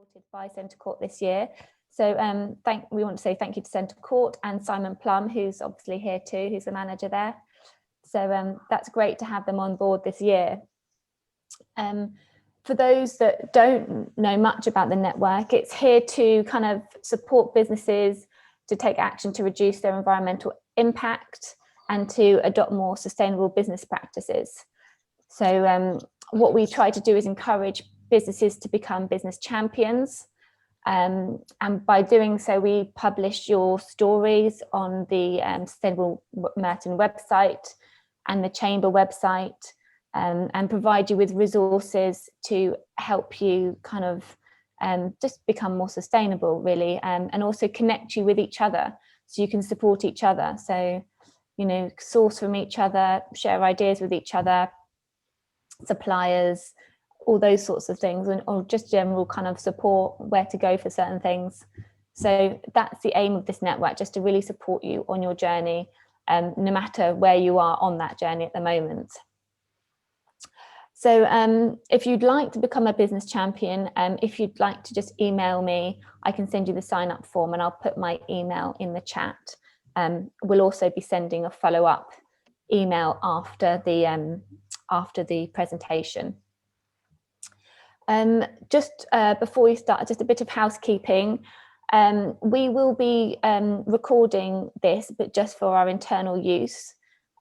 supported by Centre Court this year. So we want to say thank you to Centre Court and Simon Plum, who's obviously here too, who's the manager there. So that's great to have them on board this year. For those that don't know much about the network, it's here to kind of support businesses to take action to reduce their environmental impact and to adopt more sustainable business practices. So what we try to do is encourage businesses to become business champions. And by doing so, we publish your stories on the Sustainable Merton website and the Chamber website, and provide you with resources to help you kind of just become more sustainable, really, and also connect you with each other so you can support each other. So, you know, source from each other, share ideas with each other, suppliers, all those sorts of things, or just general kind of support where to go for certain things. So that's the aim of this network, just to really support you on your journey, no matter where you are on that journey at the moment. So if you'd like to become a business champion, if you'd like to just email me, I can send you the sign up form and I'll put my email in the chat. We'll also be sending a follow-up email after the presentation. Just before we start, just a bit of housekeeping. We will be recording this, but just for our internal use.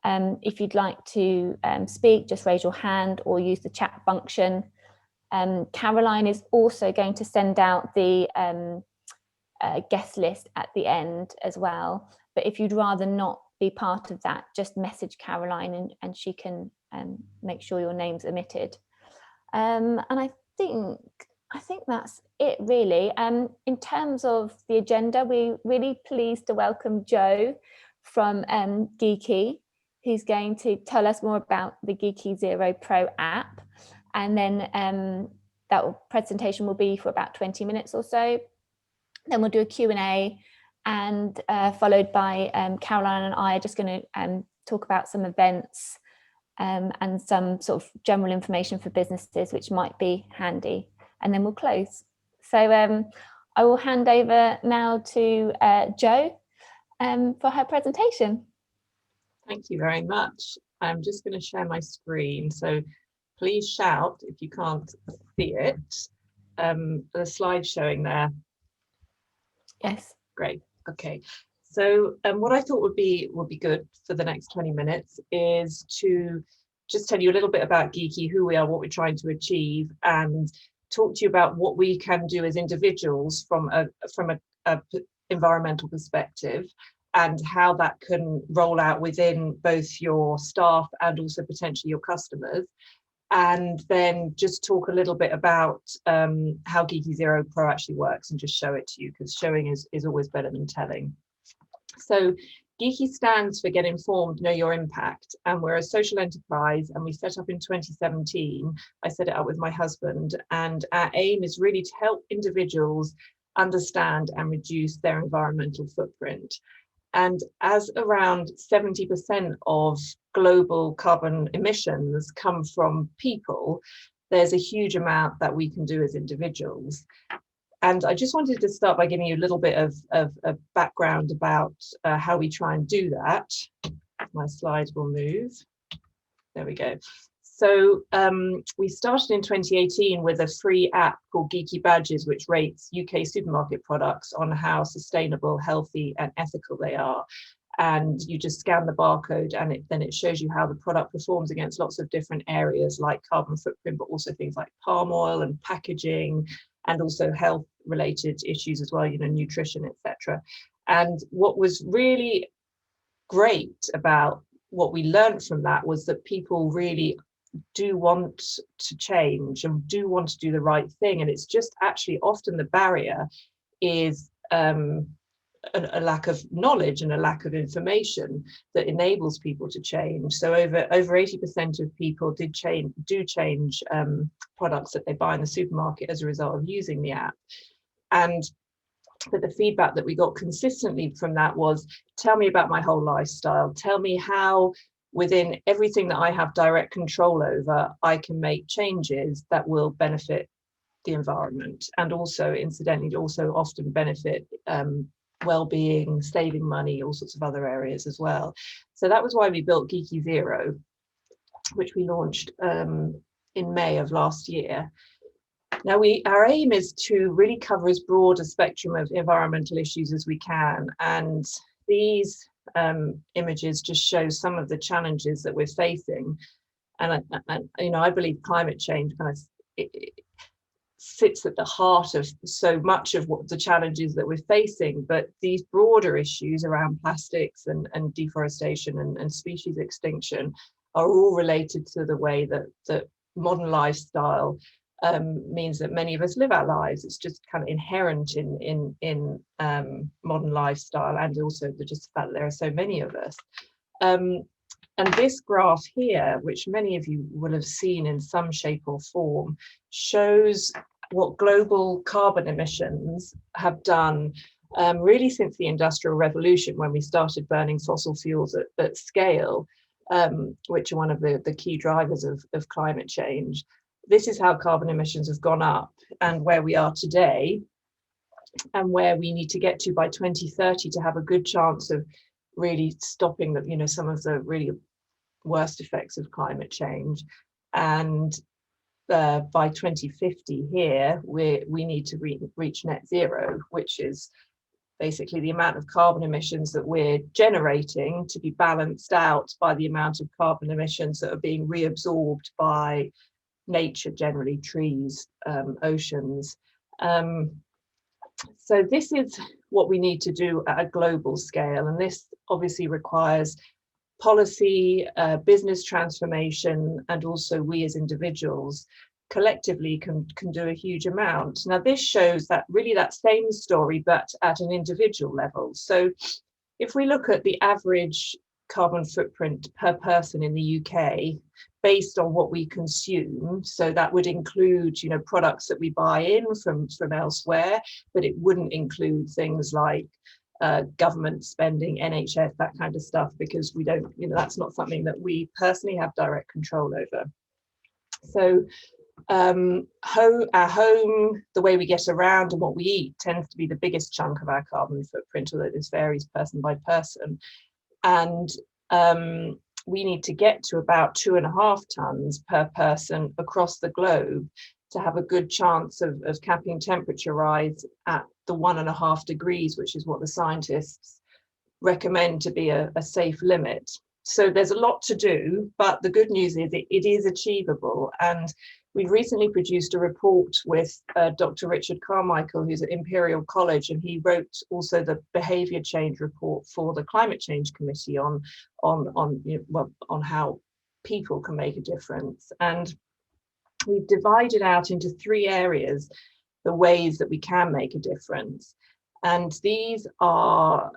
If you'd like to speak, just raise your hand or use the chat function. Caroline is also going to send out the guest list at the end as well. But if you'd rather not be part of that, just message Caroline and she can make sure your name's omitted. And I think that's it, really. In terms of the agenda, we're really pleased to welcome Joe from Geeky, who's going to tell us more about the Geeky Zero Pro app. And then that presentation will be for about 20 minutes or so. Then we'll do a Q&A, and followed by Caroline and I are just going to talk about some events and some sort of general information for businesses, which might be handy. And then we'll close. So I will hand over now to Jo for her presentation. Thank you very much. I'm just going to share my screen, so please shout if you can't see it. The slide showing there. Yes. Great. Okay. So what I thought would be good for the next 20 minutes is to just tell you a little bit about Geeky, who we are, what we're trying to achieve, and talk to you about what we can do as individuals from a environmental perspective, and how that can roll out within both your staff and also potentially your customers. And then just talk a little bit about how Geeky Zero Pro actually works and just show it to you, because showing is always better than telling. So Geeky stands for Get Informed, Know Your Impact, and we're a social enterprise, and we set up in 2017. I set it up with my husband, and our aim is really to help individuals understand and reduce their environmental footprint. And as around 70% of global carbon emissions come from people, there's a huge amount that we can do as individuals. And I just wanted to start by giving you a little bit of background about how we try and do that. My slides will move. There we go. So we started in 2018 with a free app called Geeky Badges, which rates UK supermarket products on how sustainable, healthy, and ethical they are. And you just scan the barcode, and then it shows you how the product performs against lots of different areas like carbon footprint, but also things like palm oil and packaging, and also health related issues as well, you know, nutrition, etc. And what was really great about what we learned from that was that people really do want to change and do want to do the right thing. And it's just actually often the barrier is a lack of knowledge and a lack of information that enables people to change. So over 80% of people do change products that they buy in the supermarket as a result of using the app. And but the feedback that we got consistently from that was, tell me about my whole lifestyle. Tell me how within everything that I have direct control over, I can make changes that will benefit the environment, and also incidentally also often benefit well-being, saving money, all sorts of other areas as well. So that was why we built Geeky Zero, which we launched in May of last year. Now, our aim is to really cover as broad a spectrum of environmental issues as we can, and these images just show some of the challenges that we're facing. And you know, I believe climate change kind of it sits at the heart of so much of what the challenges that we're facing, but these broader issues around plastics and deforestation and species extinction are all related to the way that modern lifestyle means that many of us live our lives. It's just kind of inherent in modern lifestyle, and also just the fact that there are so many of us. And this graph here, which many of you will have seen in some shape or form, shows what global carbon emissions have done really since the Industrial Revolution, when we started burning fossil fuels at scale, which are one of the key drivers of climate change. This is how carbon emissions have gone up, and where we are today, and where we need to get to by 2030 to have a good chance of really stopping the, you know, some of the really worst effects of climate change. And by 2050 here, we need to reach net zero, which is basically the amount of carbon emissions that we're generating to be balanced out by the amount of carbon emissions that are being reabsorbed by nature, generally trees, oceans. So this is what we need to do at a global scale, and this obviously requires policy, business transformation, and also we as individuals collectively can do a huge amount. Now this shows that really that same story, but at an individual level. So if we look at the average carbon footprint per person in the UK, based on what we consume, so that would include, you know, products that we buy in from elsewhere, but it wouldn't include things like government spending, NHS, that kind of stuff, because we don't, you know, that's not something that we personally have direct control over. So our home, the way we get around and what we eat tends to be the biggest chunk of our carbon footprint, although this varies person by person. And we need to get to about 2.5 tons per person across the globe to have a good chance of capping temperature rise at the 1.5 degrees, which is what the scientists recommend to be a safe limit. So there's a lot to do, but the good news is it is achievable. And we've recently produced a report with Dr. Richard Carmichael, who's at Imperial College, and he wrote also the behaviour change report for the Climate Change Committee on how people can make a difference. And we've divided out into 3 areas the ways that we can make a difference. And these are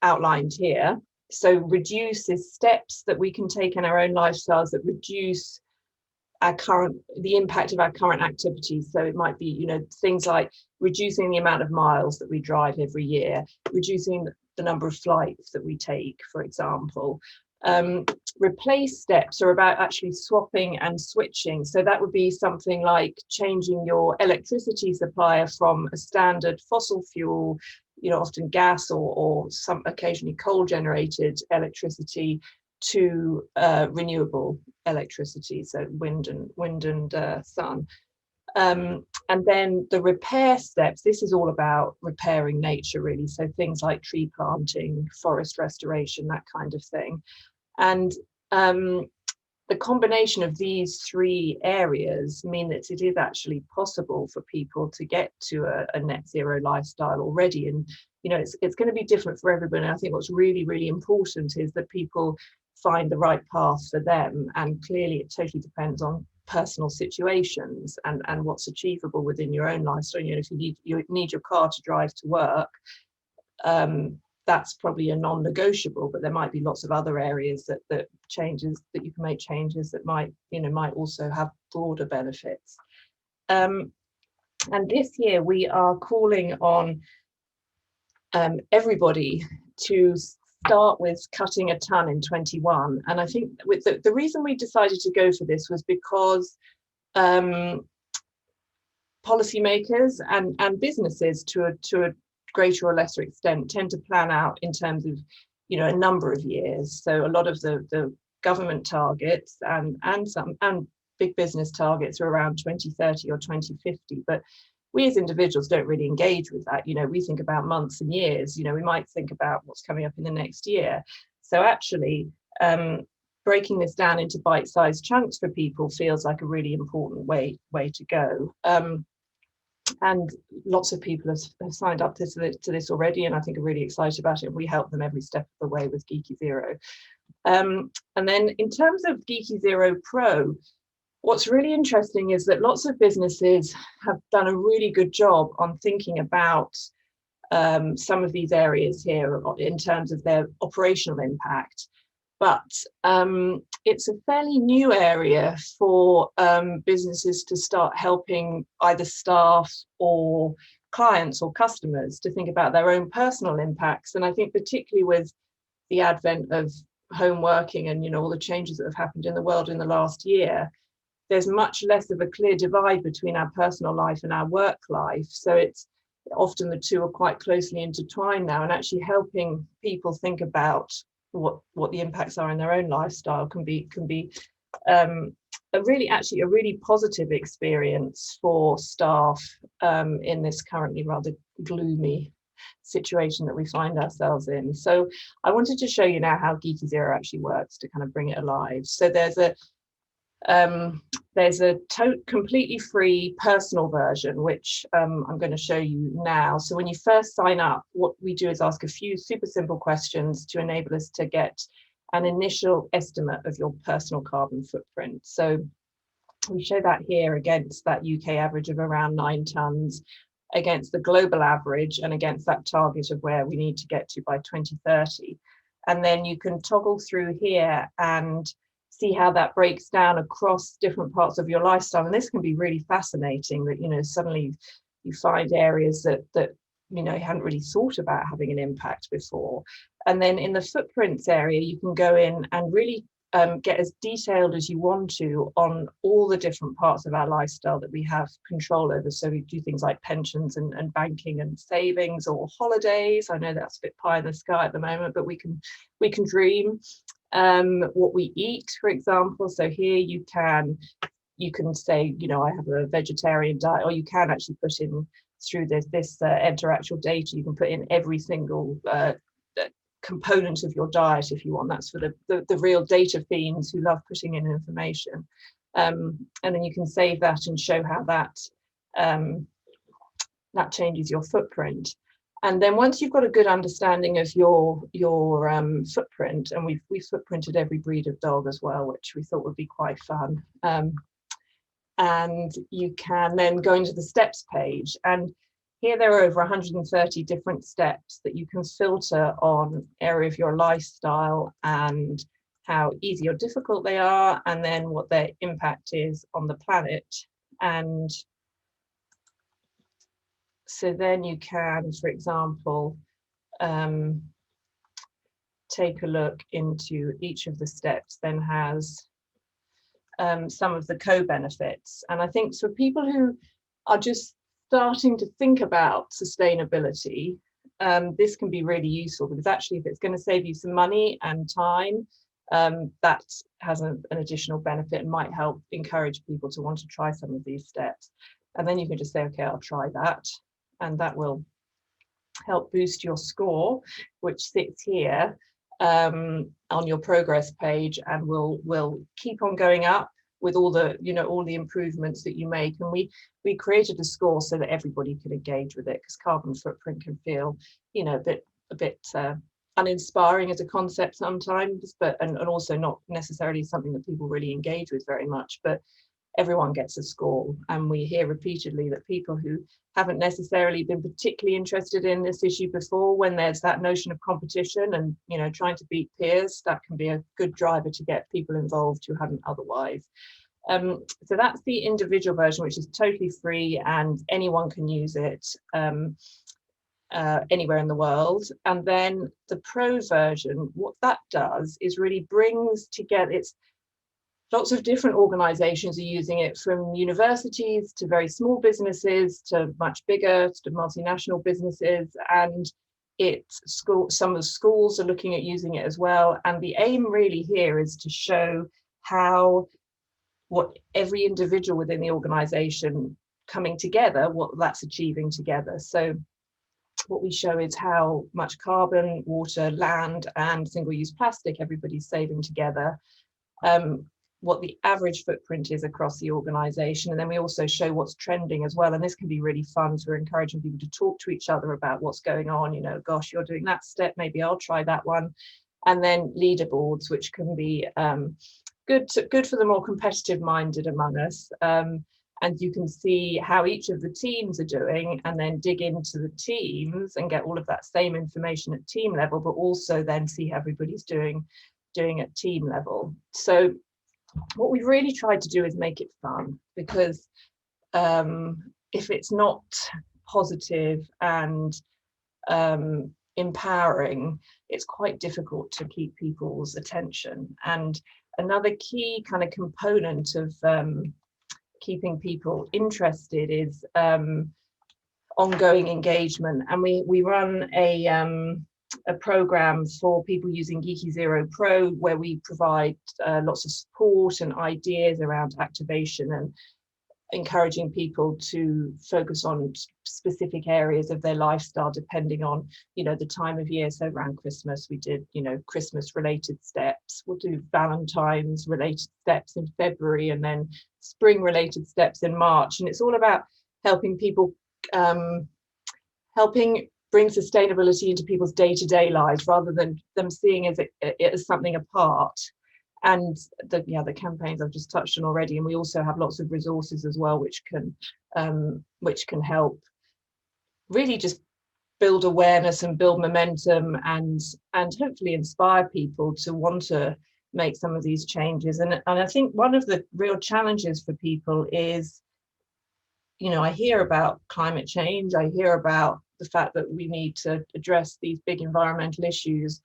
outlined here. So reduce is steps that we can take in our own lifestyles that reduce the impact of our current activities. So it might be, you know, things like reducing the amount of miles that we drive every year, reducing the number of flights that we take, for example. Replace steps are about actually swapping and switching. So that would be something like changing your electricity supplier from a standard fossil fuel, you know, often gas or some occasionally coal generated electricity, to renewable electricity, so wind and sun. And then the repair steps, this is all about repairing nature, really. So things like tree planting, forest restoration, that kind of thing. And the combination of these 3 areas mean that it is actually possible for people to get to a net zero lifestyle already. And, you know, it's going to be different for everybody. And I think what's really, really important is that people find the right path for them. And clearly it totally depends on personal situations and what's achievable within your own lifestyle. You know, if you need your car to drive to work, that's probably a non-negotiable, but there might be lots of other areas that changes that you can make changes that might also have broader benefits. And this year we are calling on everybody to start with cutting a ton in 21. And I think with the reason we decided to go for this was because policymakers and businesses to a greater or lesser extent tend to plan out in terms of, you know, a number of years. So a lot of the government targets and big business targets are around 2030 or 2050, but we as individuals don't really engage with that. You know, we think about months and years. You know, we might think about what's coming up in the next year. So actually, breaking this down into bite-sized chunks for people feels like a really important way to go. And lots of people have signed up to this already, and I think are really excited about it. We help them every step of the way with Geeky Zero. And then in terms of Geeky Zero Pro, what's really interesting is that lots of businesses have done a really good job on thinking about some of these areas here in terms of their operational impact. But it's a fairly new area for businesses to start helping either staff or clients or customers to think about their own personal impacts. And I think particularly with the advent of home working and, you know, all the changes that have happened in the world in the last year, there's much less of a clear divide between our personal life and our work life. So it's often the two are quite closely intertwined now, and actually helping people think about what the impacts are in their own lifestyle can be a really positive experience for staff in this currently rather gloomy situation that we find ourselves in. So I wanted to show you now how Geeky Zero actually works to kind of bring it alive. So there's a completely free personal version, which I'm going to show you now. So when you first sign up, what we do is ask a few super simple questions to enable us to get an initial estimate of your personal carbon footprint. So we show that here against that UK average of around 9 tonnes, against the global average, and against that target of where we need to get to by 2030. And then you can toggle through here and see how that breaks down across different parts of your lifestyle. And this can be really fascinating, that, you know, suddenly you find areas that you know, you hadn't really thought about having an impact before. And then in the footprints area, you can go in and really get as detailed as you want to on all the different parts of our lifestyle that we have control over. So we do things like pensions and banking and savings, or holidays. I know that's a bit pie in the sky at the moment, but we can dream. What we eat, for example. So here you can say, you know, I have a vegetarian diet, or you can actually put in through this enter actual data, you can put in every single component of your diet if you want. That's for the real data fiends who love putting in information. And then you can save that and show how that changes your footprint. And then once you've got a good understanding of your footprint, and we've footprinted every breed of dog as well, which we thought would be quite fun. And you can then go into the steps page, and here there are over 130 different steps that you can filter on area of your lifestyle and how easy or difficult they are, and then what their impact is on the planet. And so then you can, for example, take a look into each of the steps, then has some of the co-benefits. And I think for people who are just starting to think about sustainability, this can be really useful, because actually if it's going to save you some money and time, that has an additional benefit and might help encourage people to want to try some of these steps. And then you can just say, okay, I'll try that. And that will help boost your score, which sits here on your progress page, and will keep on going up with all the, you know, all the improvements that you make. And we created a score so that everybody could engage with it, because carbon footprint can feel, you know, a bit uninspiring as a concept sometimes, but and also not necessarily something that people really engage with very much. But everyone gets a score, and we hear repeatedly that people who haven't necessarily been particularly interested in this issue before, when there's that notion of competition and, you know, trying to beat peers, that can be a good driver to get people involved who hadn't otherwise. So that's the individual version, which is totally free and anyone can use it anywhere in the world. And then the pro version, what that does is really brings together, it's lots of different organizations are using it, from universities to very small businesses to much bigger, to multinational businesses. And some of the schools are looking at using it as well. And the aim really here is to show how what every individual within the organization coming together, what that's achieving together. So what we show is how much carbon, water, land, and single-use plastic everybody's saving together, what the average footprint is across the organization. And then we also show what's trending as well. And this can be really fun. So we're encouraging people to talk to each other about what's going on. You know, gosh, you're doing that step, maybe I'll try that one. And then leaderboards, which can be good for the more competitive minded among us. And you can see how each of the teams are doing, and then dig into the teams and get all of that same information at team level, but also then see how everybody's doing at team level. So what we've really tried to do is make it fun, because if it's not positive and empowering, it's quite difficult to keep people's attention. And another key kind of component of keeping people interested is ongoing engagement. And we run a program for people using Geeky Zero Pro, where we provide lots of support and ideas around activation and encouraging people to focus on specific areas of their lifestyle depending on, you know, the time of year. So around Christmas, we did, you know, Christmas related steps. We'll do Valentine's related steps in February, and then spring related steps in March. And it's all about helping people, helping bring sustainability into people's day-to-day lives, rather than them seeing it as something apart. And the campaigns I've just touched on already. And we also have lots of resources as well, which can help really just build awareness and build momentum, and hopefully inspire people to want to make some of these changes. And I think one of the real challenges for people is, you know, I hear about climate change, I hear about the fact that we need to address these big environmental issues.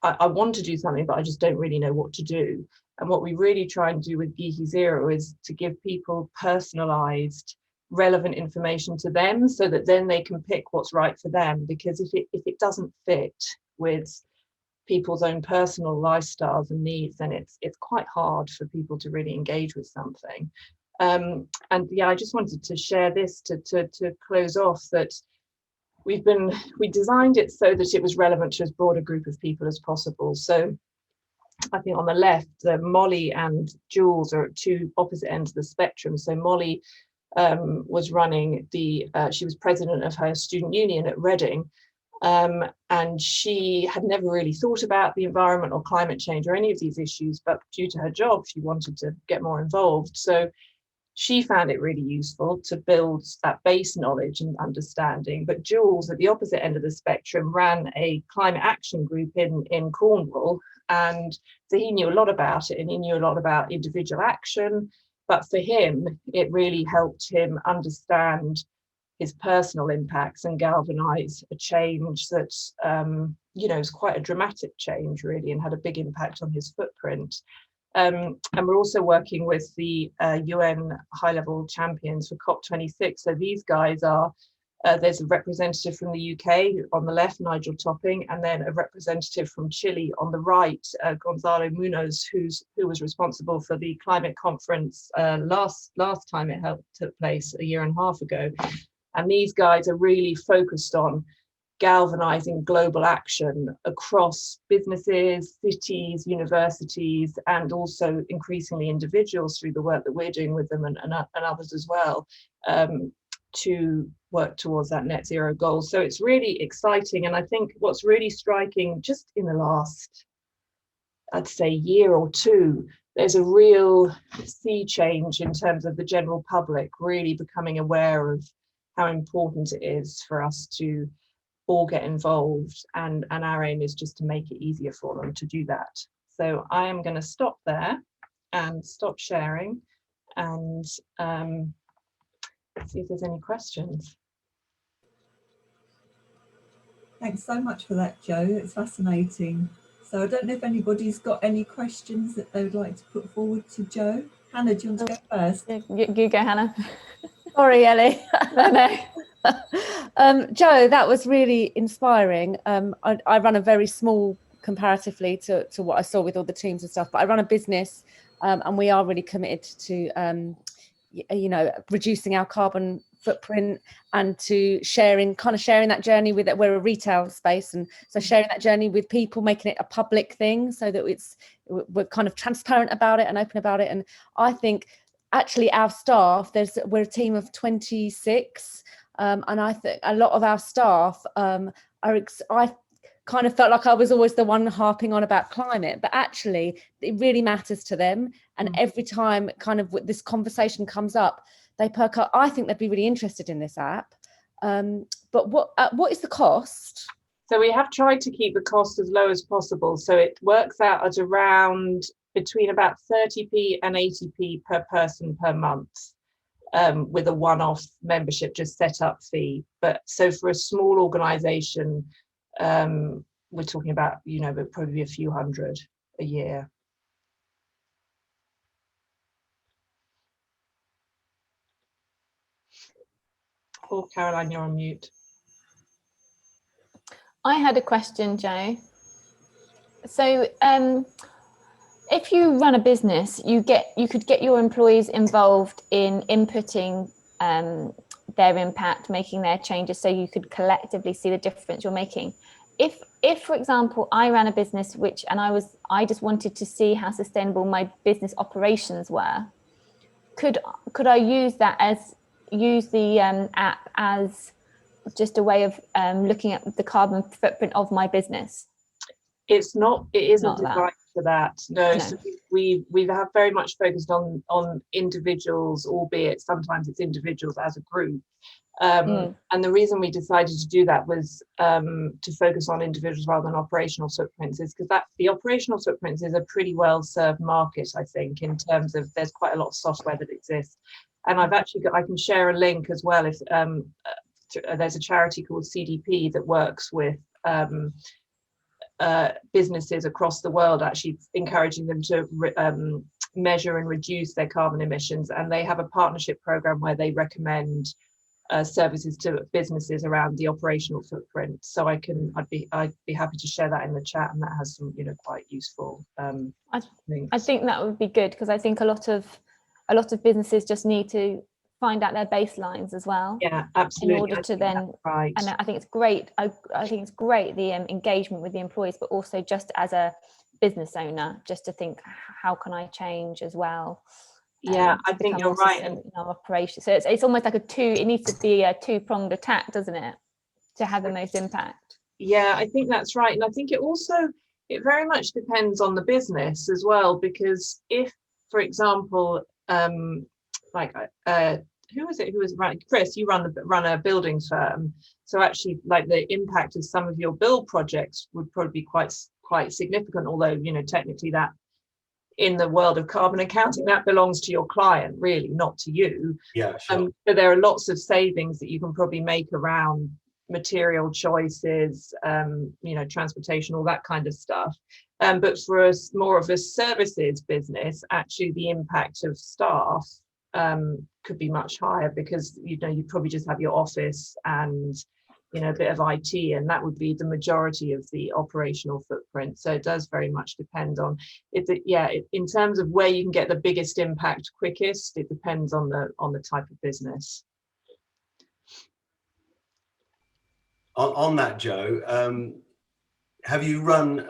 I want to do something, but I just don't really know what to do. And what we really try and do with Geeky Zero is to give people personalized, relevant information to them, so that then they can pick what's right for them. Because if it doesn't fit with people's own personal lifestyles and needs, then it's quite hard for people to really engage with something. And yeah, I just wanted to share this to close off, that we designed it so that it was relevant to as broad a group of people as possible. So I think on the left, Molly and Jules are at two opposite ends of the spectrum. So Molly was running she was president of her student union at Reading, and she had never really thought about the environment or climate change or any of these issues, but due to her job, she wanted to get more involved. So she found it really useful to build that base knowledge and understanding. But Jules, at the opposite end of the spectrum, ran a climate action group in Cornwall. And so he knew a lot about it, and he knew a lot about individual action. But for him, it really helped him understand his personal impacts and galvanize a change that, you know, was quite a dramatic change, really, and had a big impact on his footprint. And we're also working with the UN high-level champions for COP26. So these guys are, there's a representative from the UK on the left, Nigel Topping, and then a representative from Chile on the right, Gonzalo Munoz, who was responsible for the climate conference last time it took place a year and a half ago. And these guys are really focused on galvanizing global action across businesses, cities, universities, and also increasingly individuals through the work that we're doing with them, and others as well, to work towards that net zero goal. So it's really exciting. And I think what's really striking, just in the last, I'd say, year or two, there's a real sea change in terms of the general public really becoming aware of how important it is for us to all get involved, and our aim is just to make it easier for them to do that. So I am going to stop there and stop sharing, and see if there's any questions. Thanks so much for that, Jo. It's fascinating So I don't know if anybody's got any questions that they would like to put forward to Jo. Hannah, do you want to go first? You go, Hannah. Sorry, Ellie. No. Jo, that was really inspiring. I run a very small, comparatively to what I saw with all the teams and stuff, but I run a business, and we are really committed to reducing our carbon footprint and to sharing that journey with it. We're a retail space, and so sharing that journey with people, making it a public thing so that we're kind of transparent about it and open about it. And I think actually our staff, we're a team of 26, and I think a lot of our staff I kind of felt like I was always the one harping on about climate, but actually it really matters to them. And every time kind of this conversation comes up, they perk up. I think they'd be really interested in this app. But what is the cost? So we have tried to keep the cost as low as possible. So it works out at around between about 30p and 80p per person per month, with a one-off membership, just set up fee. But so for a small organization, we're talking about, but probably a few hundred a year. Oh, Caroline, you're on mute. I had a question, Jo. So if you run a business, you could get your employees involved in inputting their impact, making their changes, so you could collectively see the difference you're making. If for example, I ran a business I just wanted to see how sustainable my business operations were, could I use the app as just a way of looking at the carbon footprint of my business? It isn't designed for that. No. So we have very much focused on individuals, albeit sometimes it's individuals as a group. And the reason we decided to do that was to focus on individuals rather than operational footprints, is because the operational footprints is a pretty well served market, I think, in terms of there's quite a lot of software that exists. And I can share a link as well if there's a charity called CDP that works with businesses across the world, actually encouraging them to measure and reduce their carbon emissions. And they have a partnership program where they recommend services to businesses around the operational footprint. So I'd be happy to share that in the chat, and that has some quite useful links. I think that would be good, because I think a lot of businesses just need to find out their baselines as well. Yeah, absolutely. In order to then, right. And I think it's great. I think it's great, the engagement with the employees, but also just as a business owner, just to think, how can I change as well? Yeah, I think you're right. In our operation, so it's almost like it needs to be a two-pronged attack, doesn't it, to have the most impact? Yeah, I think that's right. And I think it very much depends on the business as well, because if, for example, who was running, Chris, you run a buildings firm, so actually like the impact of some of your build projects would probably be quite significant, although technically that, in the world of carbon accounting, that belongs to your client, really, not to you. Yeah, sure. But there are lots of savings that you can probably make around material choices, transportation, all that kind of stuff. But for more of a services business, actually the impact of staff could be much higher, because you probably just have your office and a bit of IT, and that would be the majority of the operational footprint. So it does very much depend on in terms of where you can get the biggest impact quickest. It depends on the type of business. On that, Jo, have you run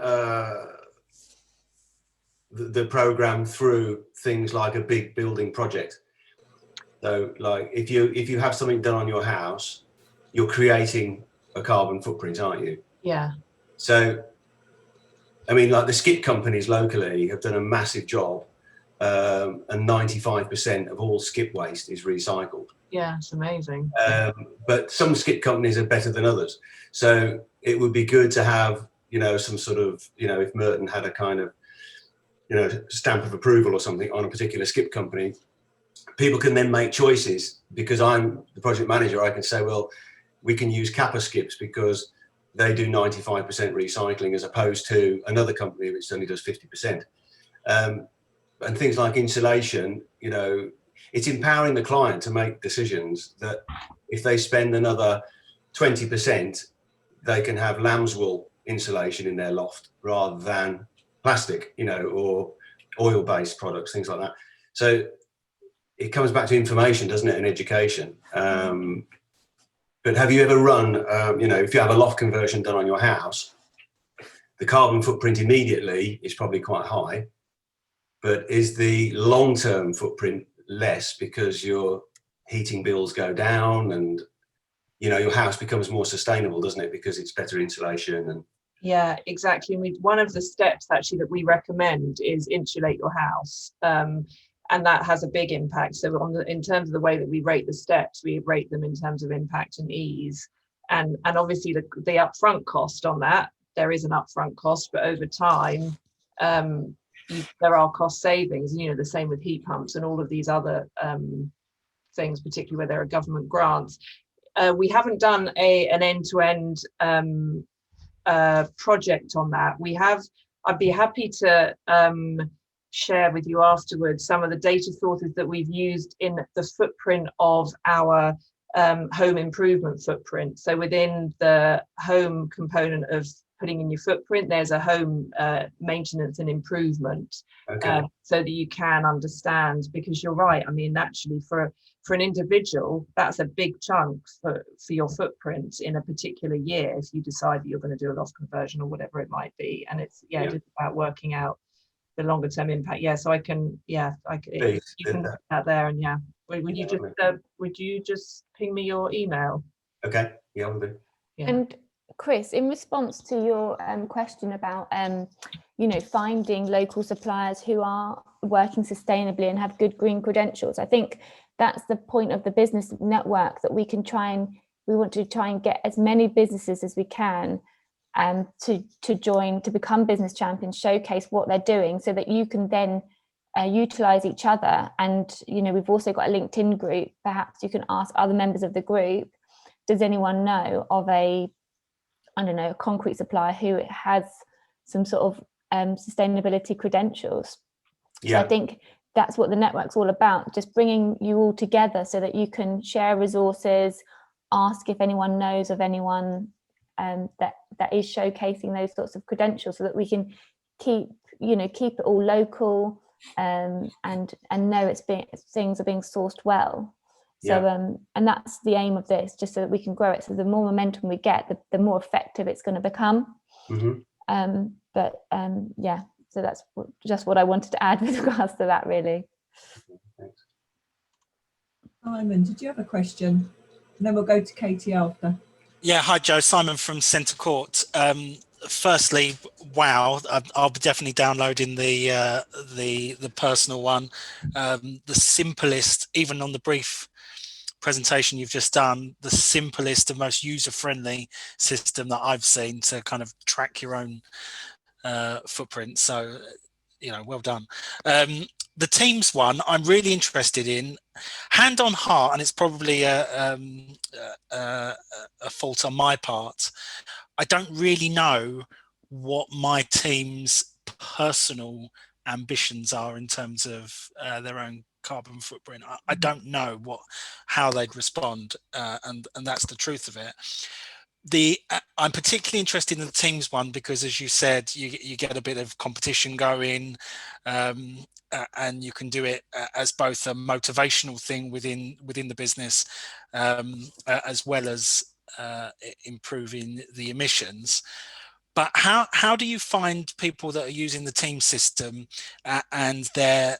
the program through things like a big building project? So like if you have something done on your house, you're creating a carbon footprint, aren't you? Yeah. So, I mean, like the skip companies locally have done a massive job, and 95% of all skip waste is recycled. Yeah, it's amazing. But some skip companies are better than others. So it would be good to have, some sort of, if Merton had a kind of, stamp of approval or something on a particular skip company, people can then make choices. Because I'm the project manager, I can say, well, we can use Kappa skips because they do 95% recycling as opposed to another company which only does 50%. And things like insulation, you know, it's empowering the client to make decisions that if they spend another 20%, they can have lamb's wool insulation in their loft rather than plastic, you know, or oil-based products, things like that. So it comes back to information, doesn't it, and education. But have you ever run, you know, if you have a loft conversion done on your house, the carbon footprint immediately is probably quite high, but is the long-term footprint less because your heating bills go down and, you know, your house becomes more sustainable, doesn't it, because it's better insulation? And yeah, exactly. And one of the steps actually that we recommend is insulate your house. And that has a big impact. So in terms of the way that we rate the steps, we rate them in terms of impact and ease. And obviously the upfront cost on that, there is an upfront cost, but over time, there are cost savings. You know, the same with heat pumps and all of these other things, particularly where there are government grants. We haven't done an end-to-end project on that. I'd be happy to share with you afterwards some of the data sources that we've used in the footprint of our home improvement footprint. So within the home component of putting in your footprint, there's a home maintenance and improvement, okay. so that you can understand, because you're right. I mean, actually for an individual, that's a big chunk for your footprint in a particular year if you decide that you're going to do a loft conversion or whatever it might be. And it's just about working out the longer term impact. So you can put that there. And would you just ping me your email? Okay, yeah, I'll do. And Chris, in response to your question about you know, finding local suppliers who are working sustainably and have good green credentials, I think that's the point of the business network, that we want to try and get as many businesses as we can to join, to become business champions, showcase what they're doing, so that you can then utilize each other. And, you know, we've also got a LinkedIn group. Perhaps you can ask other members of the group, does anyone know of a concrete supplier who has some sort of sustainability credentials? So I think that's what the network's all about, just bringing you all together so that you can share resources, ask if anyone knows of anyone that is showcasing those sorts of credentials, so that we can keep it all local, and know things are being sourced well. So and that's the aim of this, just so that we can grow it. So the more momentum we get, the more effective it's going to become. So that's just what I wanted to add with regards to that, really. Thanks. Simon, did you have a question? And then we'll go to Katie after. Yeah, hi Joe, Simon from Centre Court. Firstly, wow, I'll be definitely downloading the personal one. The simplest, even on the brief presentation you've just done, the simplest and most user-friendly system that I've seen to kind of track your own footprint. So, you know, well done. The Teams one, I'm really interested in. Hand on heart, and it's probably a fault on my part, I don't really know what my team's personal ambitions are in terms of their own carbon footprint. I don't know how they'd respond, and that's the truth of it. I'm particularly interested in the Teams one because, as you said, you get a bit of competition going, and you can do it as both a motivational thing within the business, as well as improving the emissions. But how do you find people that are using the team system and their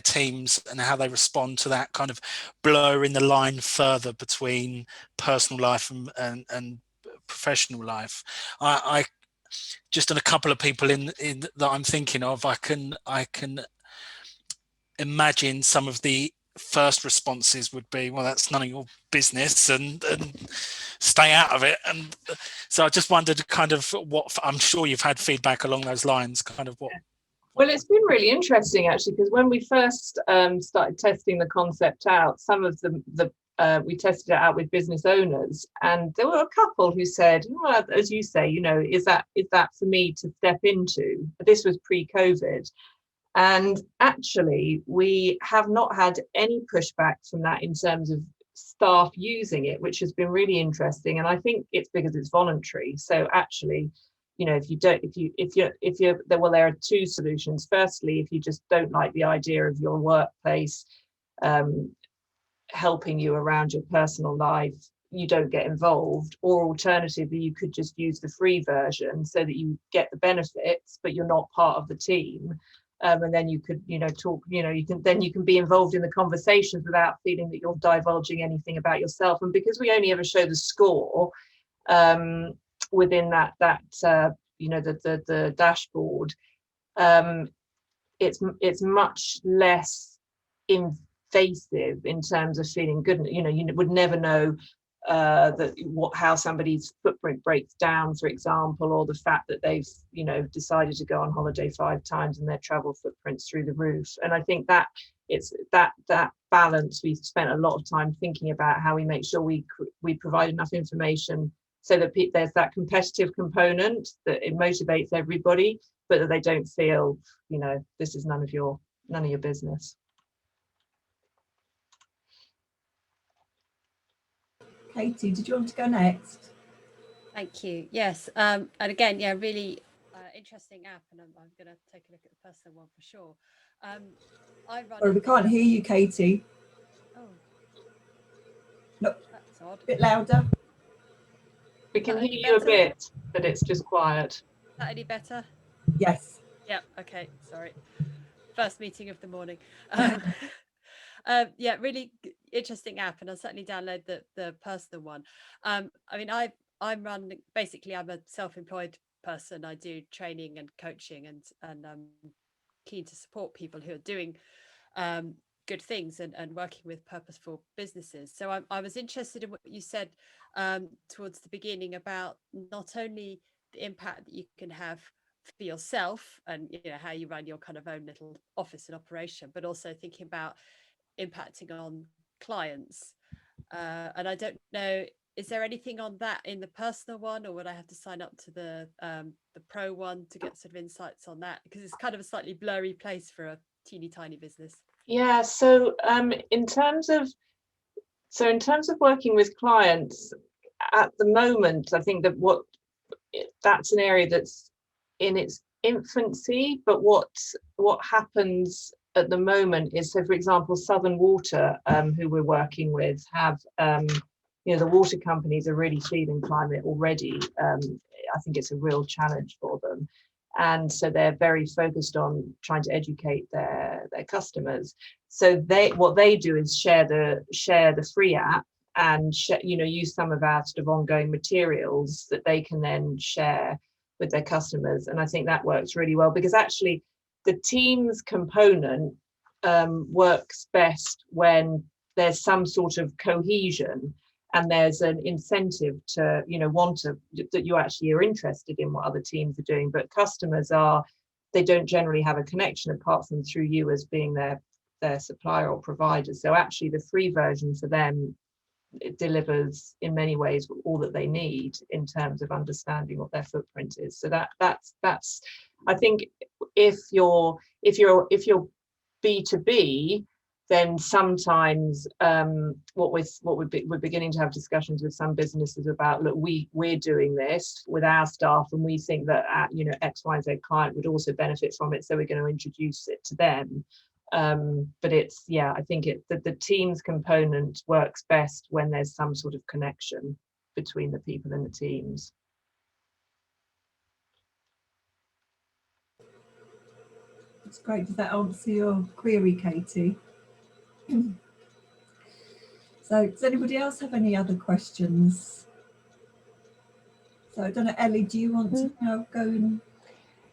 teams, and how they respond to that kind of blurring the line further between personal life and professional life? I just on a couple of people in that I'm thinking of, I can imagine some of the first responses would be, well, that's none of your business, and stay out of it. And so I just wondered kind of what, I'm sure you've had feedback along those lines, kind of what. Well, it's been really interesting actually, because when we first started testing the concept out, some of the we tested it out with business owners, and there were a couple who said, well, as you say, you know, is that for me to step into? This was pre-COVID. And actually, we have not had any pushback from that in terms of staff using it, which has been really interesting. And I think it's because it's voluntary. So actually, you know, there are two solutions. Firstly, if you just don't like the idea of your workplace helping you around your personal life, you don't get involved. Or alternatively, you could just use the free version so that you get the benefits, but you're not part of the team. And then you could, you know, talk, you know, you can be involved in the conversations without feeling that you're divulging anything about yourself. And because we only ever show the score within that you know, the dashboard, it's much less invasive in terms of feeling good. You know, you would never know how somebody's footprint breaks down, for example, or the fact that they've, you know, decided to go on holiday 5 times and their travel footprint's through the roof. And I think that it's that balance. We've spent a lot of time thinking about how we make sure we provide enough information so that there's that competitive component, that it motivates everybody, but that they don't feel, you know, this is none of your business. Katie, did you want to go next? Thank you. Yes. And again, yeah, really interesting app, and I'm going to take a look at the personal one for sure. I run. Or we can't hear you, Katie. Oh. No. That's odd. A bit louder. We can hear you a bit, but it's just quiet. Is that any better? Yes. Yeah. Okay. Sorry. First meeting of the morning. Yeah, really interesting app, and I'll certainly download the personal one. I mean, I'm a self-employed person. I do training and coaching, and I'm keen to support people who are doing good things and working with purposeful businesses. So I was interested in what you said towards the beginning about not only the impact that you can have for yourself and, you know, how you run your kind of own little office and operation, but also thinking about impacting on clients. And I don't know, is there anything on that in the personal one, or would I have to sign up to the pro one to get sort of insights on that? Because it's kind of a slightly blurry place for a teeny tiny business. Yeah, so in terms of working with clients at the moment, I think that that's an area that's in its infancy. But what happens at the moment is, so for example, Southern Water, who we're working with, have you know, the water companies are really feeling climate already. I think it's a real challenge for them. And so they're very focused on trying to educate their customers. So what they do is share the free app and you know, use some of our sort of ongoing materials that they can then share with their customers. And I think that works really well, because actually the Teams component works best when there's some sort of cohesion and there's an incentive to, you know, that you actually are interested in what other teams are doing. But customers they don't generally have a connection apart from through you as being their supplier or provider. So actually the free version for them, it delivers in many ways all that they need in terms of understanding what their footprint is. So that's I think if you're B2B, then sometimes we're beginning to have discussions with some businesses about, look, we're doing this with our staff, and we think that you know, X, Y, Z client would also benefit from it, so we're going to introduce it to them. But it's, yeah, I think the Teams component works best when there's some sort of connection between the people in the teams. That's great. Does that answer your query, Katie? So does anybody else have any other questions? So I don't know, Ellie, do you want to now go and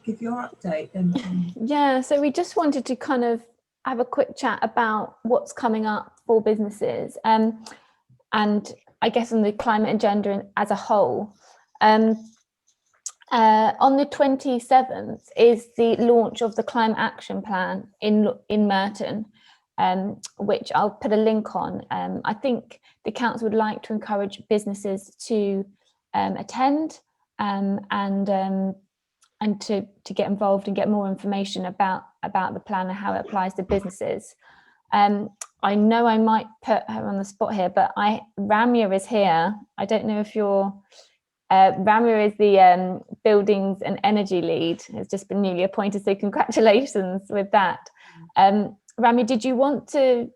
give your update then? Yeah, so we just wanted to kind of have a quick chat about what's coming up for businesses, and I guess on the climate agenda as a whole. On the 27th is the launch of the Climate Action Plan in Merton. which I'll put a link on. I think the council would like to encourage businesses to attend and to get involved and get more information about the plan and how it applies to businesses. I know I might put her on the spot here, but Ramya is here. I don't know if you're Ramya is the buildings and energy lead, has just been newly appointed, so congratulations with that. Ramya, did you want to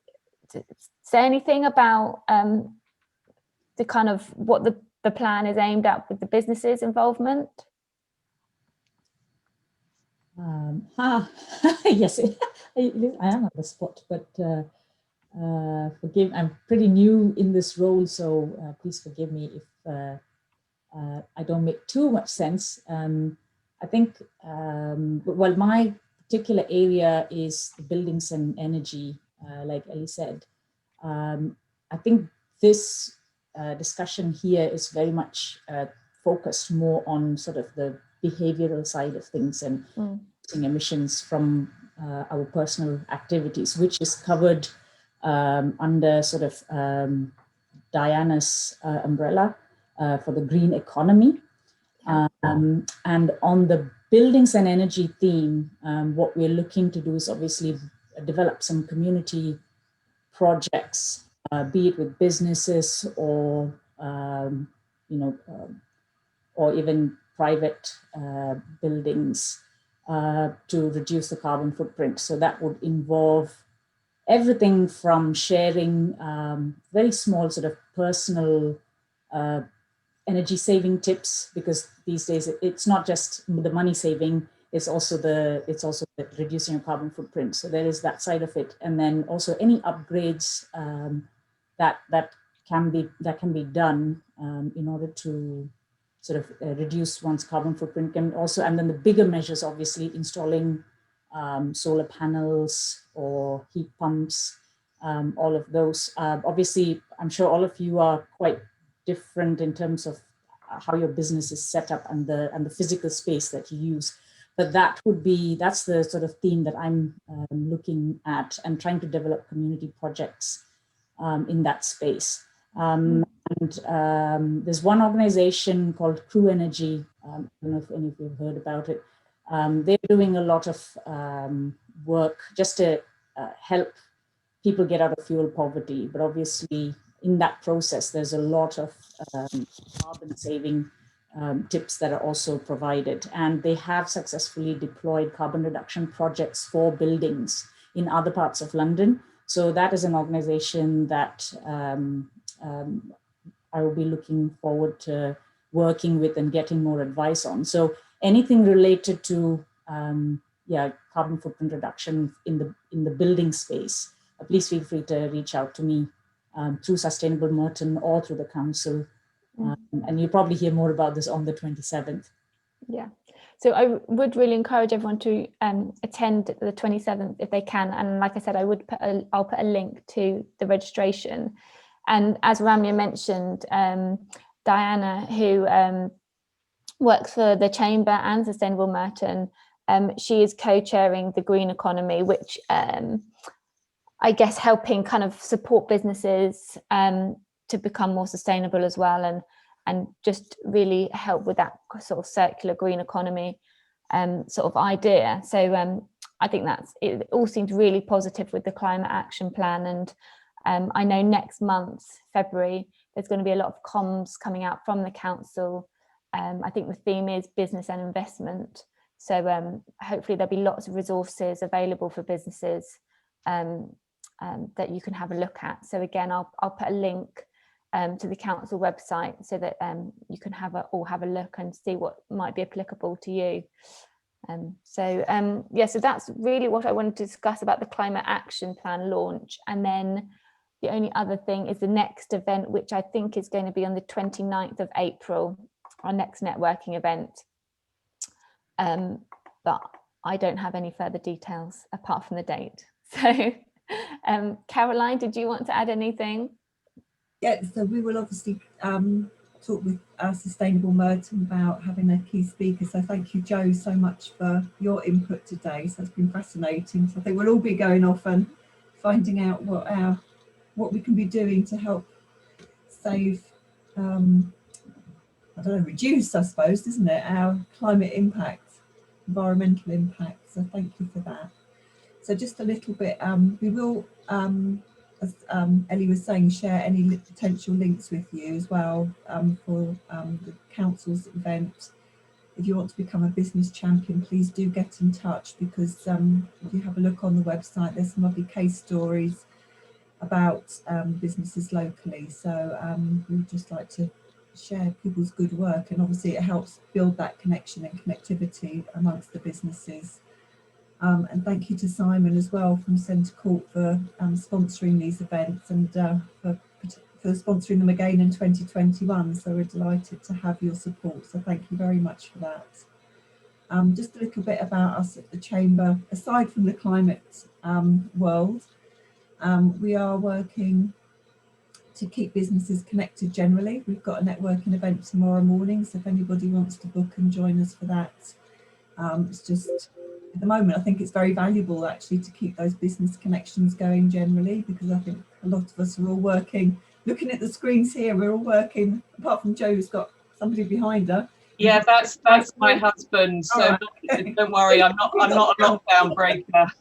say anything about the kind of what the plan is aimed at with the businesses' involvement? Yes, I am on the spot, but I'm pretty new in this role, so please forgive me if I don't make too much sense. I think, well, my particular area is the buildings and energy, like Ellie said. I think this discussion here is very much focused more on sort of the behavioral side of things and emissions from our personal activities, which is covered under sort of Diana's umbrella for the green economy. And on the buildings and energy theme, what we're looking to do is obviously develop some community projects, be it with businesses or or even private buildings to reduce the carbon footprint. So that would involve everything from sharing very small sort of personal energy saving tips, because these days it's not just the money saving, it's also the reducing your carbon footprint. So there is that side of it, and then also any upgrades that can be done in order to sort of reduce one's carbon footprint. And then the bigger measures, obviously installing solar panels or heat pumps, all of those. Obviously, I'm sure all of you are quite different in terms of how your business is set up and the physical space that you use. But that's the sort of theme that I'm looking at and trying to develop community projects in that space. And there's one organization called Crew Energy. I don't know if any of you have heard about it. They're doing a lot of work just to help people get out of fuel poverty. But obviously, in that process, there's a lot of carbon saving tips that are also provided. And they have successfully deployed carbon reduction projects for buildings in other parts of London. So that is an organization that I will be looking forward to working with and getting more advice on. So anything related to carbon footprint reduction in the building space, please feel free to reach out to me through Sustainable Merton or through the council. And you'll probably hear more about this on the 27th. Yeah, so I would really encourage everyone to attend the 27th if they can. And like I said, I'll put a link to the registration. And as Ramya mentioned, Diana, who works for the Chamber and Sustainable Merton, she is co-chairing the green economy, which I guess helping kind of support businesses to become more sustainable as well, and just really help with that sort of circular green economy sort of idea. So I think it all seems really positive with the climate action plan. And I know next month, February, there's going to be a lot of comms coming out from the council. I think the theme is business and investment. So hopefully there'll be lots of resources available for businesses that you can have a look at. So again, I'll put a link to the council website so that you can have a look and see what might be applicable to you. So that's really what I wanted to discuss about the climate action plan launch. And then the only other thing is the next event, which I think is going to be on the 29th of April, our next networking event. But I don't have any further details apart from the date. So Caroline, did you want to add anything? Yeah, so we will obviously talk with Sustainable Merton about having a key speaker. So thank you, Joe, so much for your input today. So it's been fascinating. So I think we'll all be going off and finding out what we can be doing to help save, I don't know, reduce, I suppose, isn't it, our climate impact, environmental impact. So thank you for that. So just a little bit, we will, as Ellie was saying, share any potential links with you as well for the council's event. If you want to become a business champion, please do get in touch, because if you have a look on the website, there's some lovely case stories about businesses locally. So we'd just like to share people's good work, and obviously it helps build that connection and connectivity amongst the businesses. And thank you to Simon as well from Centre Court for sponsoring these events, and for sponsoring them again in 2021. So we're delighted to have your support. So thank you very much for that. Just a little bit about us at the Chamber. Aside from the climate world, we are working to keep businesses connected generally. We've got a networking event tomorrow morning, so if anybody wants to book and join us for that, it's just, at the moment, I think it's very valuable actually to keep those business connections going generally, because I think a lot of us are all working, looking at the screens here, we're all working, apart from Jo, who's got somebody behind her. Yeah, that's my husband. So right. Don't worry, I'm not a lockdown breaker.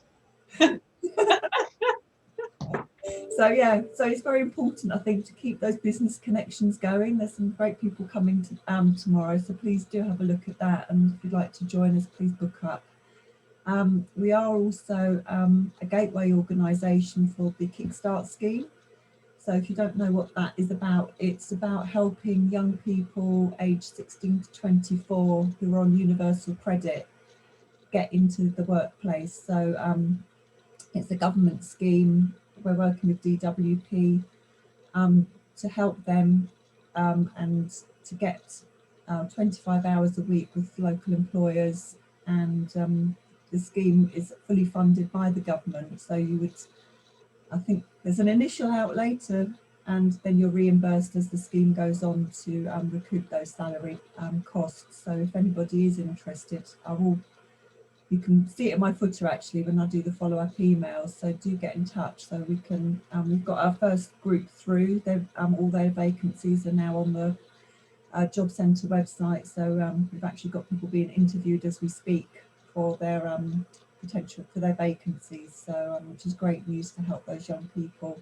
So yeah, so it's very important, I think, to keep those business connections going. There's some great people coming to tomorrow, so please do have a look at that, and if you'd like to join us, please book up. We are also a gateway organisation for the Kickstart Scheme. So if you don't know what that is about, it's about helping young people aged 16 to 24 who are on universal credit get into the workplace. So it's a government scheme. We're working with DWP to help them and to get 25 hours a week with local employers, and the scheme is fully funded by the government. So you would, I think there's an initial outlay and then you're reimbursed as the scheme goes on to recoup those salary costs. So if anybody is interested, you can see it in my footer actually when I do the follow-up emails, so do get in touch so we can, we've got our first group through, all their vacancies are now on the Job Centre website, so we've actually got people being interviewed as we speak for their potential for their vacancies, so which is great news to help those young people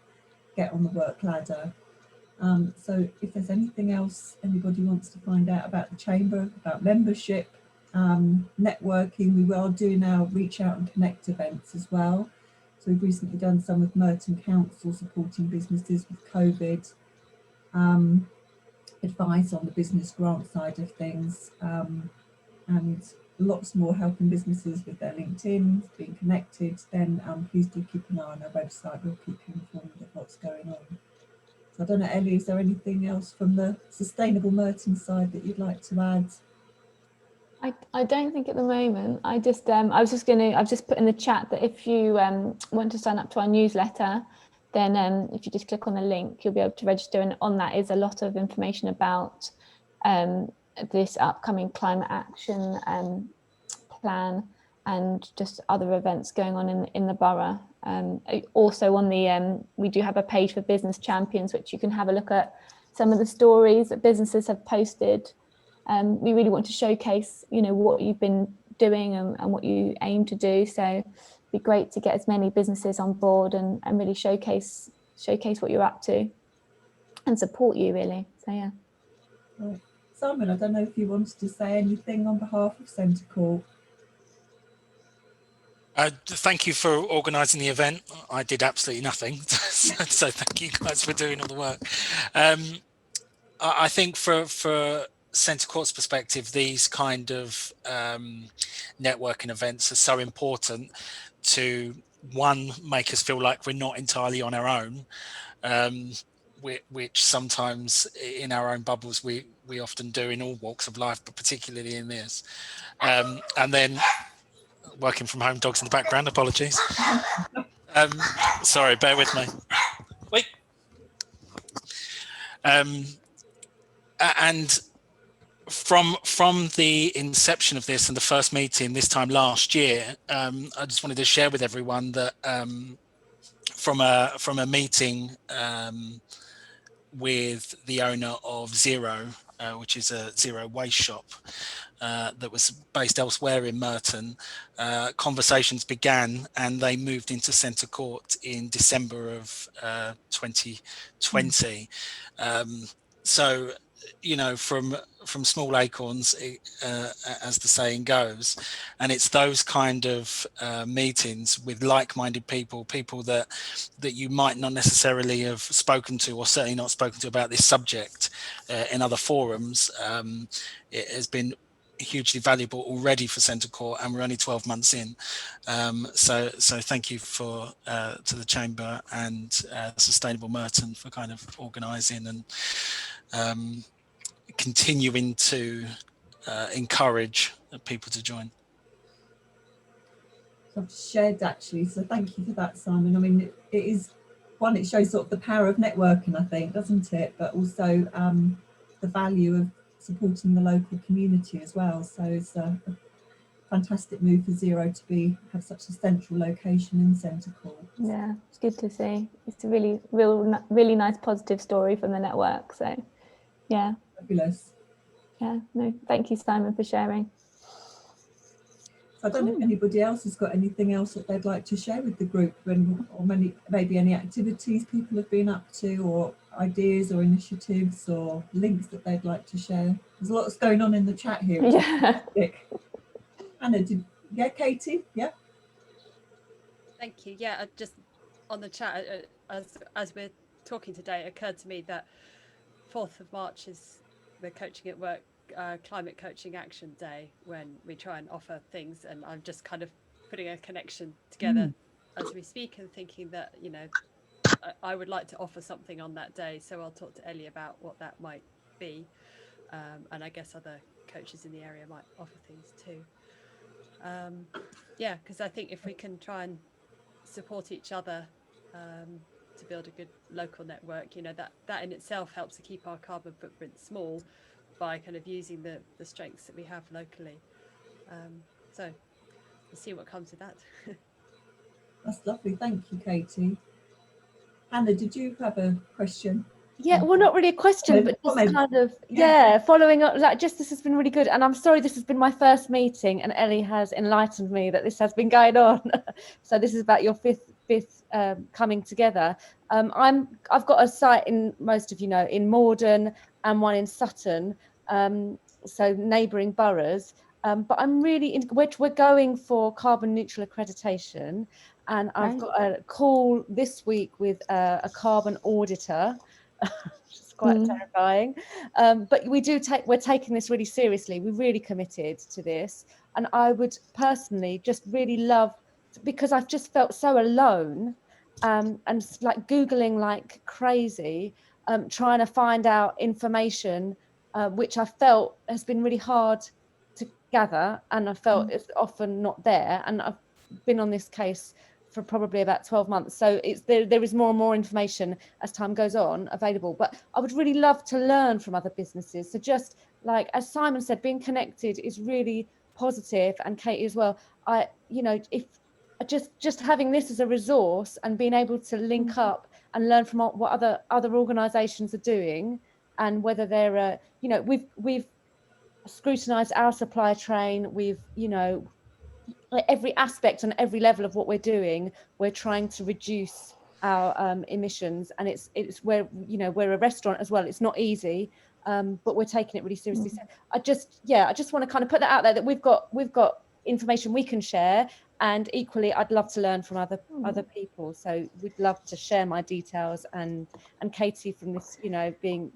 get on the work ladder. So if there's anything else anybody wants to find out about the Chamber, about membership, networking, we are doing our reach out and connect events as well. So we've recently done some with Merton Council supporting businesses with COVID, advice on the business grant side of things, and lots more helping businesses with their LinkedIn, being connected. Then please do keep an eye on our website, we'll keep you informed of what's going on. So I don't know, Ellie, is there anything else from the Sustainable Merton side that you'd like to add? I don't think at the moment. I've just put in the chat that if you want to sign up to our newsletter, then if you just click on the link, you'll be able to register, and on that is a lot of information about this upcoming climate action plan and just other events going on in the borough. Also on the we do have a page for business champions, which you can have a look at some of the stories that businesses have posted. We really want to showcase, what you've been doing and what you aim to do. So it'd be great to get as many businesses on board and really showcase what you're up to and support you, really. So yeah. Right. Simon, I don't know if you wanted to say anything on behalf of Centre Court. Thank you for organising the event. I did absolutely nothing, so thank you guys for doing all the work. I think for Centre Court's perspective, these kind of networking events are so important to, one, make us feel like we're not entirely on our own, which sometimes in our own bubbles we often do in all walks of life, but particularly in this. And then working from home, dogs in the background, apologies. Sorry, bear with me. Wait. And from the inception of this and the first meeting this time last year, I just wanted to share with everyone that from a meeting with the owner of Zero, which is a zero waste shop that was based elsewhere in Merton. Conversations began, and they moved into Centre Court in December of 2020. So, you know, from small acorns, as the saying goes, and it's those kind of meetings with like-minded people that you might not necessarily have spoken to, or certainly not spoken to about this subject in other forums. It has been hugely valuable already for Centre Court, and we're only 12 months in. So thank you to the Chamber and Sustainable Merton for kind of organising and continuing to encourage people to join. So I've shared actually, so thank you for that, Simon. I mean, it is one, it shows sort of the power of networking, I think, doesn't it? But also the value of supporting the local community as well. So it's a fantastic move for Zero to have such a central location in Centre Court. Yeah, it's good to see. It's a really nice positive story from the network. So yeah. Fabulous. Yeah, no, thank you, Simon, for sharing. So I don't know if anybody else has got anything else that they'd like to share with the group, or maybe any activities people have been up to, or ideas or initiatives or links that they'd like to share. There's lots going on in the chat here. Yeah. Anna, Katie? Yeah. Thank you. Yeah, just on the chat, as we're talking today, it occurred to me that 4th of March is the Coaching at Work Climate Coaching Action Day, when we try and offer things, and I'm just kind of putting a connection together as we speak, and thinking that, you know, I would like to offer something on that day, so I'll talk to Ellie about what that might be, and I guess other coaches in the area might offer things too. Yeah, because I think if we can try and support each other to build a good local network, you know, that in itself helps to keep our carbon footprint small by kind of using the strengths that we have locally. So we'll see what comes of that. That's lovely. Thank you, Katie. Anna, did you have a question? Yeah, well, not really a question, but just kind of, following up, like, just this has been really good. And I'm sorry, this has been my first meeting, and Ellie has enlightened me that this has been going on. So this is about your fifth coming together. I've got a site, in most of you know, in Morden and one in Sutton, so neighbouring boroughs. But I'm really in which we're going for carbon neutral accreditation, and I've got a call this week with a carbon auditor. Which is quite terrifying, but we're taking this really seriously. We're really committed to this, and I would personally just really love, because I've just felt so alone, and like Googling like crazy, trying to find out information, which I felt has been really hard to gather, and I felt it's often not there, and I've been on this case for probably about 12 months. So there is more and more information as time goes on available, but I would really love to learn from other businesses. So just like, as Simon said, being connected is really positive, and Katie as well. If just having this as a resource and being able to link up and learn from what other organizations are doing, and whether they're, we've scrutinized our supply chain. We've, every aspect and every level of what we're doing, we're trying to reduce our emissions, and it's where, we're a restaurant as well. It's not easy, but we're taking it really seriously. So I just want to kind of put that out there, that we've got information we can share, and equally I'd love to learn from other people. So we'd love to share my details, and Katie, from this, being,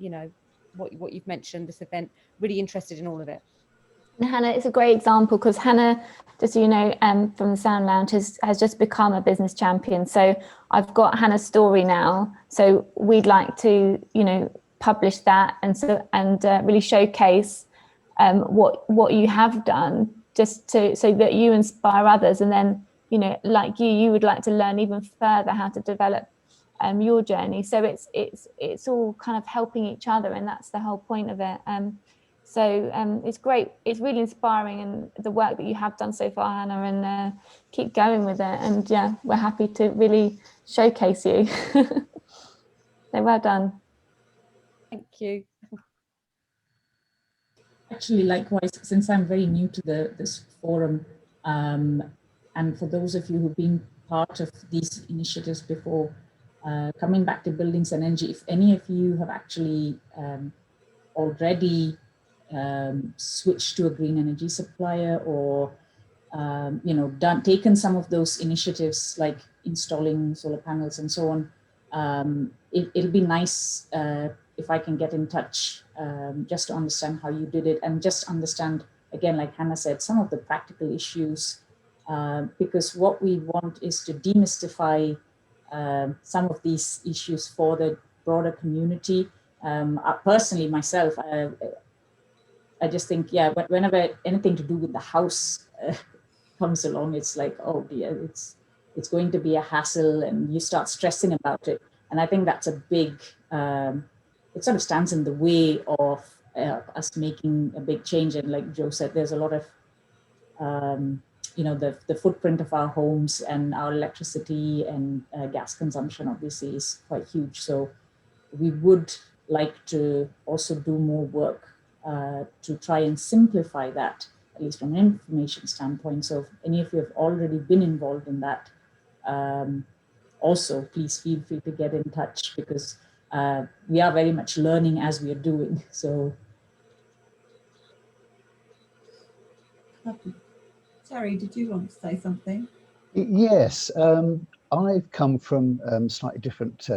what you've mentioned, this event, really interested in all of it. And Hannah, it's a great example, because Hannah, just so you know, from the Sound Lounge, has just become a business champion. So I've got Hannah's story now. So we'd like to, publish that and really showcase what you have done, just so that you inspire others. And then, like you would like to learn even further how to develop your journey. So it's all kind of helping each other, and that's the whole point of it. So it's great. It's really inspiring, and the work that you have done so far, Hannah, and keep going with it. And yeah, we're happy to really showcase you. So well done. Thank you. Actually, likewise, since I'm very new to this forum, and for those of you who've been part of these initiatives before, coming back to buildings and energy, if any of you have actually already switched to a green energy supplier, or taken some of those initiatives like installing solar panels and so on, it'll be nice if I can get in touch just to understand how you did it, and just understand, again, like Hannah said, some of the practical issues, because what we want is to demystify some of these issues for the broader community. Personally, myself, I just think, yeah, whenever anything to do with the house comes along, it's like, oh dear, it's going to be a hassle, and you start stressing about it. And I think that's a big, it sort of stands in the way of us making a big change. And like Joe said, there's a lot of, the footprint of our homes and our electricity and gas consumption obviously is quite huge. So we would like to also do more work to try and simplify that, at least from an information standpoint. So if any of you have already been involved in that, also please feel free to get in touch, because we are very much learning as we are doing. So, Terry, did you want to say something? Yes, I've come from slightly different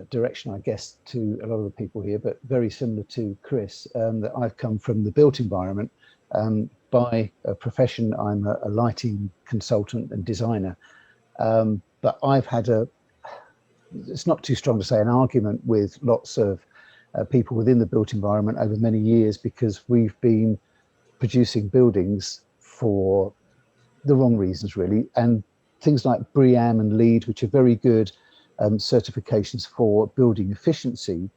direction, I guess, to a lot of the people here, but very similar to Chris, that I've come from the built environment. By profession, I'm a lighting consultant and designer, but I've had it's not too strong to say, an argument with lots of people within the built environment over many years, because we've been producing buildings for the wrong reasons, really. And things like BREEAM and LEED, which are very good certifications for building efficiency,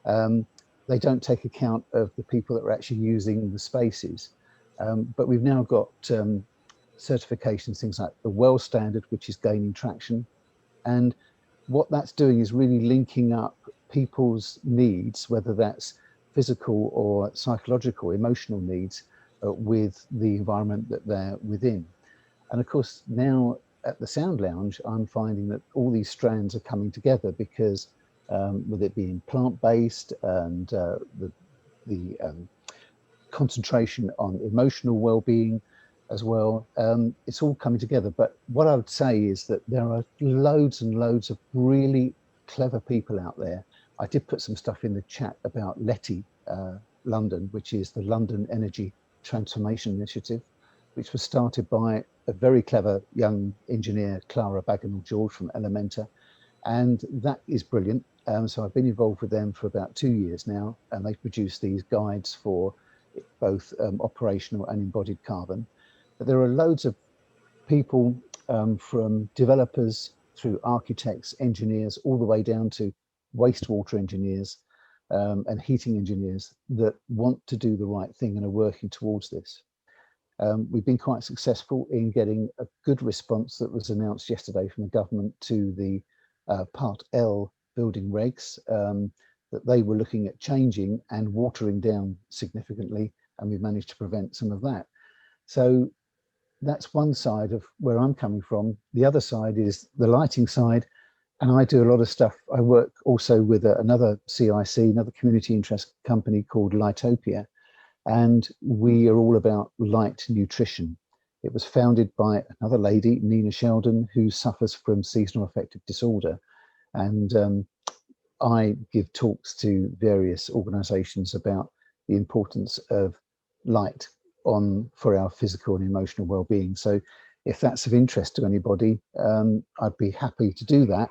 they don't take account of the people that are actually using the spaces. But we've now got certifications, things like the WELL standard, which is gaining traction. And what that's doing is really linking up people's needs, whether that's physical or psychological, emotional needs, with the environment that they're within. And of course, now at the Sound Lounge, I'm finding that all these strands are coming together, because with it being plant-based and the concentration on emotional well-being as well, it's all coming together. But what I would say is that there are loads and loads of really clever people out there. I did put some stuff in the chat about LETI London, which is the London Energy Transformation Initiative, which was started by a very clever young engineer, Clara Bagenal-George from Elementa, and that is brilliant. So I've been involved with them for about 2 years now, and they've produced these guides for both operational and embodied carbon. But there are loads of people from developers through architects, engineers, all the way down to wastewater engineers and heating engineers that want to do the right thing and are working towards this. We've been quite successful in getting a good response that was announced yesterday from the government to the Part L building regs, that they were looking at changing and watering down significantly, and we've managed to prevent some of that. So that's one side of where I'm coming from. The other side is the lighting side, and I do a lot of stuff. I work also with another CIC, another community interest company called Lightopia, and we are all about light nutrition. It was founded by another lady, Nina Sheldon, who suffers from seasonal affective disorder, and I give talks to various organisations about the importance of light for our physical and emotional well-being. So if that's of interest to anybody, I'd be happy to do that.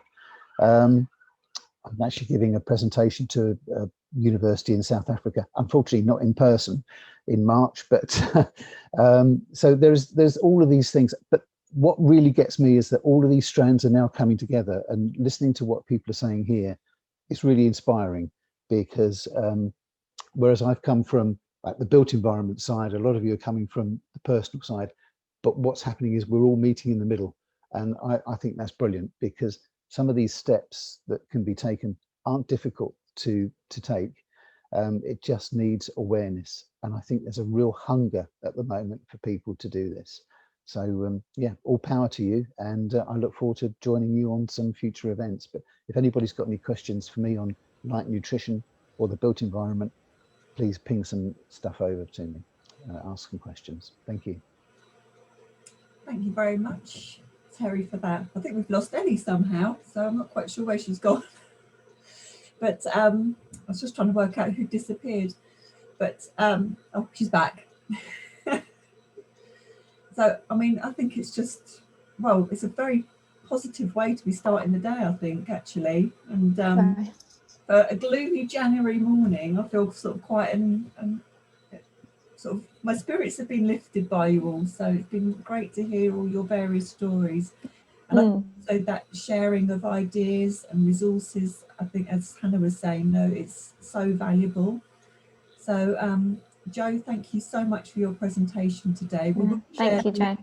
I'm actually giving a presentation to a university in South Africa, unfortunately not in person, in March, but so there's all of these things. But what really gets me is that all of these strands are now coming together, and listening to what people are saying here, it's really inspiring, because whereas I've come from like the built environment side, a lot of you are coming from the personal side, but what's happening is we're all meeting in the middle. And I think that's brilliant, because some of these steps that can be taken aren't difficult to take. It just needs awareness. And I think there's a real hunger at the moment for people to do this. So yeah, all power to you. And I look forward to joining you on some future events. But if anybody's got any questions for me on light nutrition or the built environment, please ping some stuff over to me, ask some questions. Thank you. Thank you very much, Terry, for that. I think we've lost Ellie somehow, so I'm not quite sure where she's gone. But I was just trying to work out who disappeared. But oh, she's back. So, I mean, I think it's just, well, it's a very positive way to be starting the day, I think, actually. And a gloomy January morning, I feel sort of quiet and sort of, my spirits have been lifted by you all. So it's been great to hear all your various stories. And I think so that sharing of ideas and resources, I think, as Hannah was saying, it's so valuable. So, Jo, thank you so much for your presentation today. Thank you, Jo.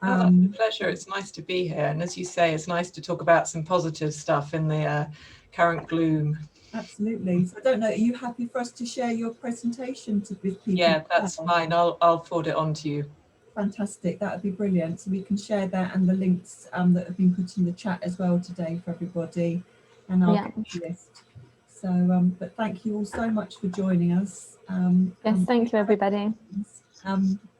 Oh, that's a pleasure. It's nice to be here. And as you say, it's nice to talk about some positive stuff in the current gloom. Absolutely. So I don't know, are you happy for us to share your presentation with people? Yeah, that's fine. I'll forward it on to you. Fantastic. That would be brilliant. So we can share that and the links that have been put in the chat as well today for everybody. And I'll get the list. So, but thank you all so much for joining us. Yes, thank you, everybody.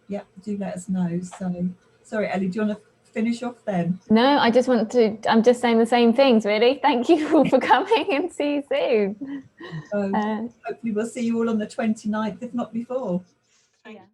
Yeah, do let us know. So, sorry, Ellie, do you want to finish off then? No, I just want to, I'm just saying the same things, really. Thank you all for coming, and see you soon. So hopefully we'll see you all on the 29th, if not before. Thank you.